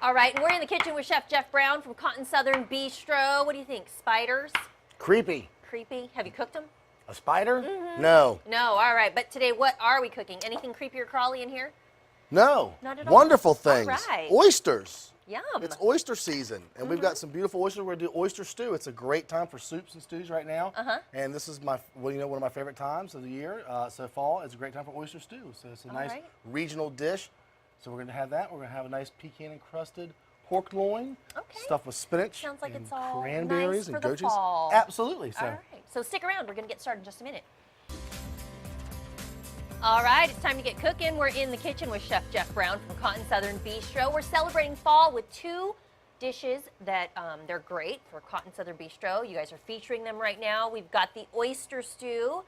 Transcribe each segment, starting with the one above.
All right, and we're in the kitchen with Chef Jeff Brown from Cotton Southern Bistro. What do you think? Spiders? Creepy. Creepy? Have you cooked them? A spider? No. No, all right. But today, what are we cooking? Anything creepy or crawly in here? No. Not at all. Wonderful things. All right. Oysters. Yum. It's oyster season, and we've got some beautiful oysters. We're going to do oyster stew. It's a great time for soups and stews right now. And this is my, one of my favorite times of the year. So fall is a great time for oyster stew. So it's a nice regional dish. So we're going to have that. We're going to have a nice pecan-encrusted pork loin, stuffed with spinach. Sounds like and it's all cranberries nice for and the goat cheese. fall. Absolutely. So. All right. So stick around. We're going to get started in just a minute. All right, it's time to get cooking. We're in the kitchen with Chef Jeff Brown from Cotton Southern Bistro. We're celebrating fall with two dishes that they're great for Cotton Southern Bistro. You guys are featuring them right now. We've got the oyster stew,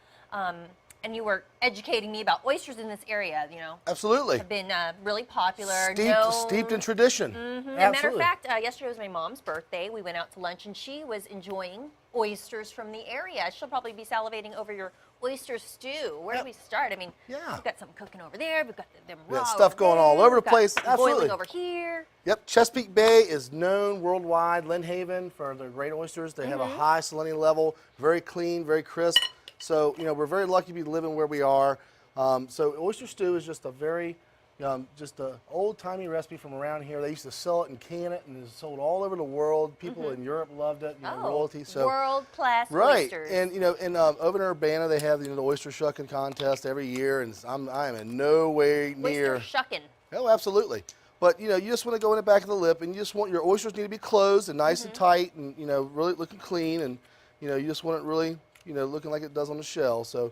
and you were educating me about oysters in this area. You know, Absolutely. have been really popular. Steeped in tradition. As a matter of fact, yesterday was my mom's birthday. We went out to lunch, and she was enjoying oysters from the area. She'll probably be salivating over your oyster stew. Where do we start? I mean, we've got something cooking over there. We've got them raw stuff going all over the place. Absolutely. Boiling over here. Yep, Chesapeake Bay is known worldwide, Lynn Haven, for their great oysters. They have a high salinity level, very clean, very crisp. So, you know, we're very lucky to be living where we are. So oyster stew is just a very, just an old-timey recipe from around here. They used to sell it and can it, and it's sold all over the world. People in Europe loved it, you know, royalty. So world-class oysters. And you know, in over in Urbana, they have the oyster shucking contest every year, and I am in no way near. Oyster shucking. Oh, absolutely. But you know, you just want to go in the back of the lip, and you just want your oysters need to be closed and nice and tight, and you know, really looking clean, and you know, you just want it really, you know, looking like it does on the shell. So.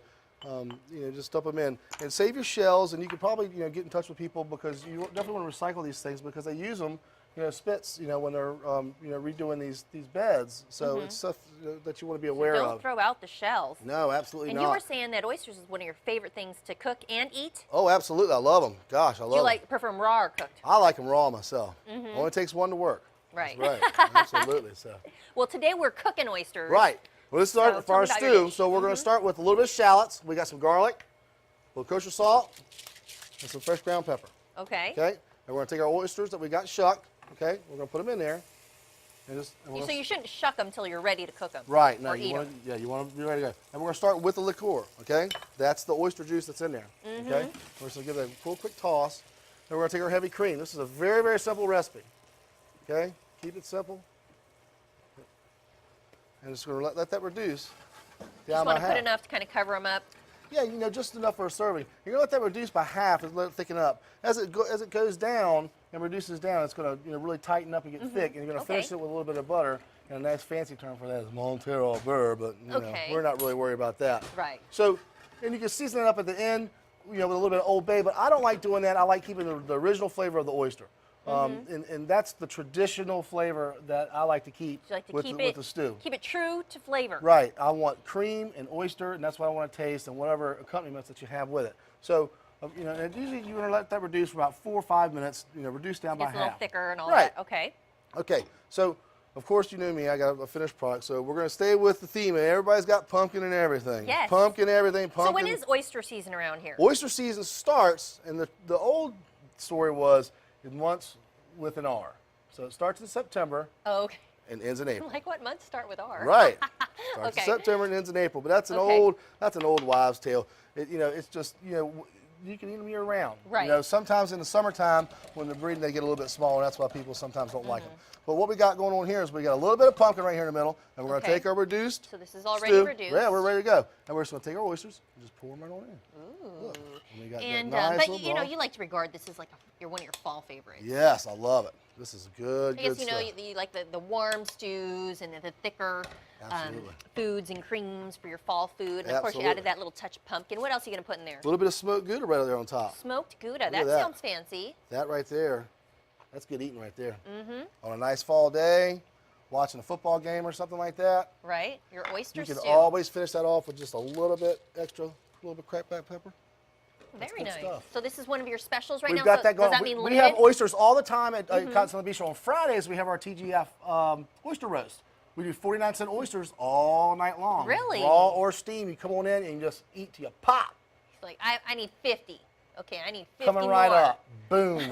You know, just dump them in and save your shells, and you can probably, you know, get in touch with people because you definitely want to recycle these things because they use them, you know, spits, you know, when they're, you know, redoing these beds. So it's stuff that you want to be aware of. Don't throw out the shells. No, absolutely not. And you were saying that oysters is one of your favorite things to cook and eat? Oh, absolutely. I love them. Gosh, I love them. Do you prefer them raw or cooked? I like them raw myself. Only takes one to work. Right. That's right. Absolutely. So. Well, today we're cooking oysters. Right. Well, let's start with our stew. So we're going to start with a little bit of shallots. We got some garlic, a little kosher salt, and some fresh ground pepper. Okay. Okay. And we're going to take our oysters that we got shucked. Okay. We're going to put them in there. And so you shouldn't shuck them until you're ready to cook them. Right. No, or eat them. Yeah, you want to be ready to go. And we're going to start with the liqueur. Okay. That's the oyster juice that's in there. Okay. We're just going to give it a full quick toss. Then we're going to take our heavy cream. This is a very, very simple recipe. Okay. Keep it simple. And just going to let that reduce down by half. Just want to put enough to kind of cover them up. Yeah, you know, just enough for a serving. You're going to let that reduce by half and let it thicken up. As it goes down and reduces down, it's going to, you know, really tighten up and get thick. And you're going to finish it with a little bit of butter. And a nice fancy term for that is Montero beurre, but you know, we're not really worried about that. Right. So, and you can season it up at the end, you know, with a little bit of Old Bay. But I don't like doing that. I like keeping the original flavor of the oyster. And that's the traditional flavor that I like to keep, with the stew. Keep it true to flavor. Right. I want cream and oyster, and that's what I want to taste, and whatever accompaniments that you have with it. So, you know, and usually you want to let that reduce for about 4 or 5 minutes, you know, reduce down by half. It's a little thicker and all that. Okay. Okay. So, of course, you know me. I got a finished product. So we're going to stay with the theme. And everybody's got pumpkin and everything. Yes. Pumpkin, everything, pumpkin. So when is oyster season around here? Oyster season starts, and the old story was once with an R. So it starts in September. Oh, okay. And ends in April. Like what months start with R? Right. Starts in September and ends in April. But that's an old wives' tale. You know, it's just, you know, you can eat them year round. Right. You know, sometimes in the summertime when they're breeding, they get a little bit smaller. That's why people sometimes don't like them. But what we got going on here is we got a little bit of pumpkin right here in the middle, and we're going to take our reduced. So this is already reduced. Yeah, we're ready to go. And we're just going to take our oysters and just pour them right on in. Ooh. Look, and we got And nice but you know, you like to regard this as like one of your fall favorites. Yes, I love it. This is good. I guess you know you like the warm stews and the thicker foods and creams for your fall food. And of course you added that little touch of pumpkin. What else are you going to put in there? A little bit of smoked Gouda right there on top. Smoked Gouda. That sounds fancy. That right there. That's good eating right there. On a nice fall day, watching a football game or something like that. Right. Your oyster stew. You can always finish that off with just a little bit extra, a little bit cracked black pepper. Very nice. So this is one of your specials right We've now? got that going. Does that mean limited? We have oysters all the time at Cotton Southern Bistro. On Fridays, we have our TGF oyster roast. We do 49-cent oysters all night long. Really? Raw or steam. You come on in and you just eat till you pop. Like, I need 50. Okay, I need 50 Coming right more. up. Boom.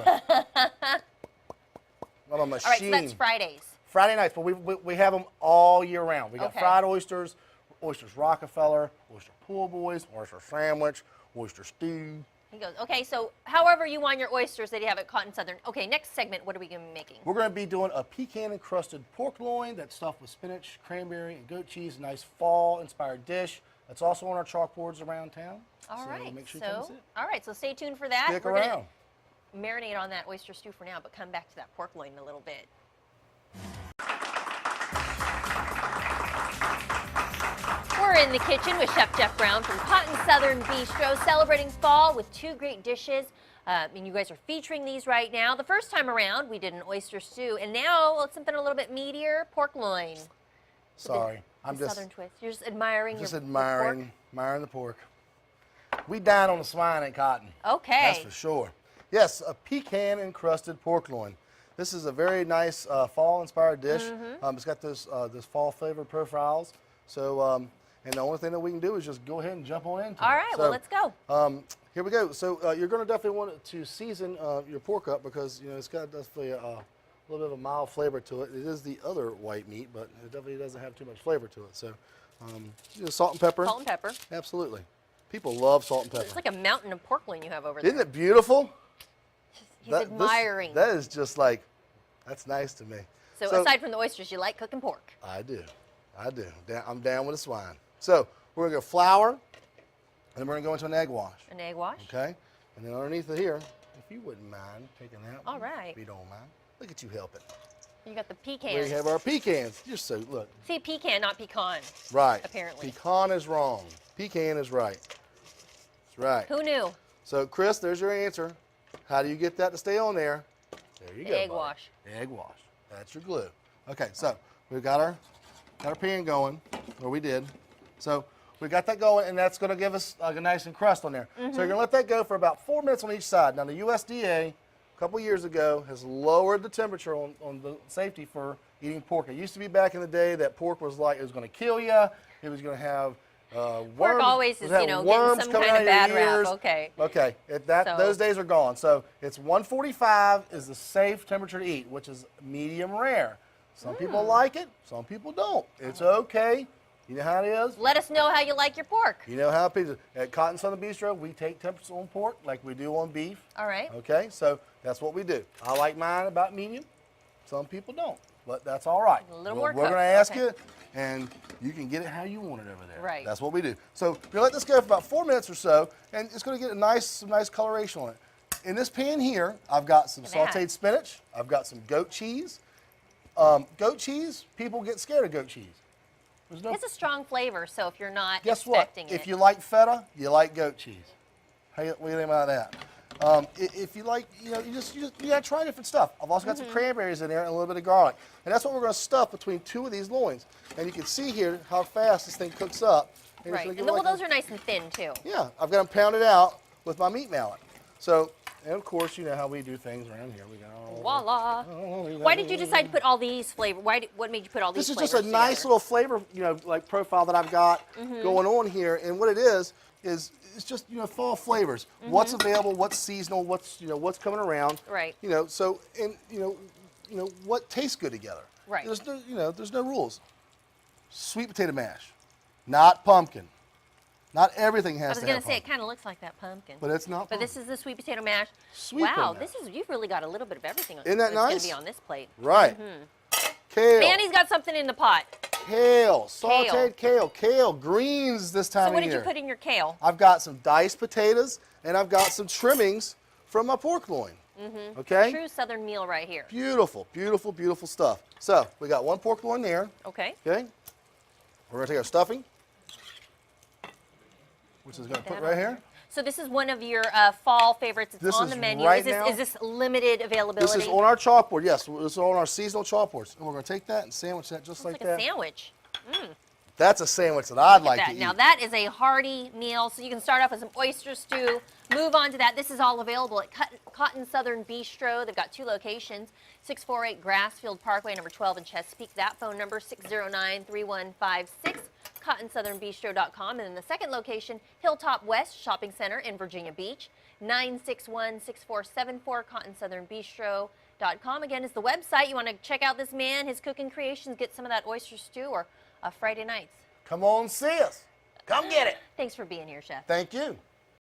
on a machine. All right, so that's Fridays. Friday nights, but we have them all year round. We got Okay. fried oysters, oysters Rockefeller, oyster pool boys, oyster sandwich, oyster stew. He goes, okay, so however you want your oysters that you have at Cotton Southern. Okay, next segment, what are we going to be making? We're going to be doing a pecan-encrusted pork loin that's stuffed with spinach, cranberry, and goat cheese. A nice fall-inspired dish. That's also on our chalkboards around town. All so right, make sure you come see it. all right, so stay tuned for that. Stick We're around. gonna marinate on that oyster stew for now, but come back to that pork loin in a little bit. We're in the kitchen with Chef Jeff Brown from Cotton Southern Bistro, celebrating fall with two great dishes. And you guys are featuring these right now. The first time around, we did an oyster stew, and now it's something a little bit meatier, pork loin. Sorry, I'm just Southern twist. You're just admiring your admiring the pork. We dine on the swine at Cotton. Okay. That's for sure. Yes, a pecan-encrusted pork loin. This is a very nice fall-inspired dish. It's got this fall flavored profiles. So, and the only thing that we can do is just go ahead and jump on into it. All right, well, let's go. Here we go. So you're going to definitely want to season your pork up because it's got definitely a little bit of a mild flavor to it. It is the other white meat, but it definitely doesn't have too much flavor to it. So salt and pepper. Salt and pepper. Absolutely. People love salt and pepper. It's like a mountain of pork loin you have over there. Isn't it beautiful? He's admiring. That is just like, that's nice to me. So aside from the oysters, you like cooking pork? I do. I'm down with the swine. So we're going to go flour, and then we're going to go into an egg wash. An egg wash. Okay? And then underneath it here, if you wouldn't mind taking that. All right. If you don't mind. Look at you helping. You got the pecans. We have our pecans. You're so, look. See, pecan, not pecan. Right. Apparently. Pecan is wrong. Pecan is right. That's right. Who knew? So, Chris, there's your answer. How do you get that to stay on there? There you go. Egg buddy. wash. Egg wash. That's your glue. Okay, so we've got our pan going, or we did. So we got that going, and that's going to give us like a nice encrust on there. So you're going to let that go for about 4 minutes on each side. Now the USDA, a couple years ago, has lowered the temperature on the safety for eating pork. It used to be back in the day that pork was like it was going to kill you. It was going to have worms. Pork always is, getting some kind of bad rap. Okay. Okay, those days are gone. So it's 145 is the safe temperature to eat, which is medium rare. Some people like it, some people don't. It's okay. You know how it is? Let us know how you like your pork. You know how people at Cotton Southern Bistro, we take temperature on pork like we do on beef. All right. Okay, so that's what we do. I like mine about medium. Some people don't, but that's all right. A little more We're going to cooked. ask Okay. you, and you can get it how you want it over there. Right. That's what we do. So we're going to let this go for about 4 minutes or so, and it's going to get some nice coloration on it. In this pan here, I've got some Look at that. sauteed spinach. I've got some goat cheese. Goat cheese, people get scared of goat cheese. There's no. It's a strong flavor, so if you're not Guess what? expecting If it. you like feta, you like goat cheese. What do you think about that? If you like, you gotta try different stuff. I've also got some cranberries in there and a little bit of garlic, and that's what we're going to stuff between two of these loins. And you can see here how fast this thing cooks up. And it's Right. gonna And give it those are nice and thin, too. Yeah, I've got them pounded out with my meat mallet. So, and of course, you know how we do things around here. We got all Voila. Why did you decide to put all these flavors? What made you put all these This is flavors just a nice together? little flavor, like profile that I've got going on here. And what it is it's just, fall flavors. What's available, what's seasonal, what's coming around. Right. So, and, what tastes good together. Right. There's no rules. Sweet potato mash, not pumpkin. Not everything has to I was have going to say, it pumpkin. kind of looks like that pumpkin. But it's not But pumpkin. this is the sweet potato mash. Sweet wow, potato mash. you've really got a little bit of everything. Isn't that that's going nice? to be on this plate. Right. Kale. Manny's got something in the pot. Kale. Sauteed kale. Kale. Greens this time So what of did year. you put in your kale? I've got some diced potatoes, and I've got some trimmings from my pork loin. Okay? True Southern meal right here. Beautiful, beautiful, beautiful stuff. So we got one pork loin there. Okay. Okay? We're going to take our stuffing, which is going to put right here. So this is one of your fall favorites. It's This on is the menu. right is, this, now- is this limited availability? This is on our chalkboard, yes. This is on our seasonal chalkboards. And we're going to take that and sandwich that just It's like like that. a sandwich. That's a sandwich that I'd Look like at to that. eat. Now that is a hearty meal. So you can start off with some oyster stew, move on to that. This is all available at Cotton Southern Bistro. They've got 2 locations, 648 Grassfield Parkway, number 12 in Chesapeake. That phone number, 609-3156, cottonsouthernbistro.com. And then the second location, Hilltop West Shopping Center in Virginia Beach, 961-6474, cottonsouthernbistro.com. PecanCrusteredPork.com. Again, is the website. You want to check out this man, his cooking creations, get some of that oyster stew or Friday nights. Come on, see us. Come get it. Thanks for being here, Chef. Thank you.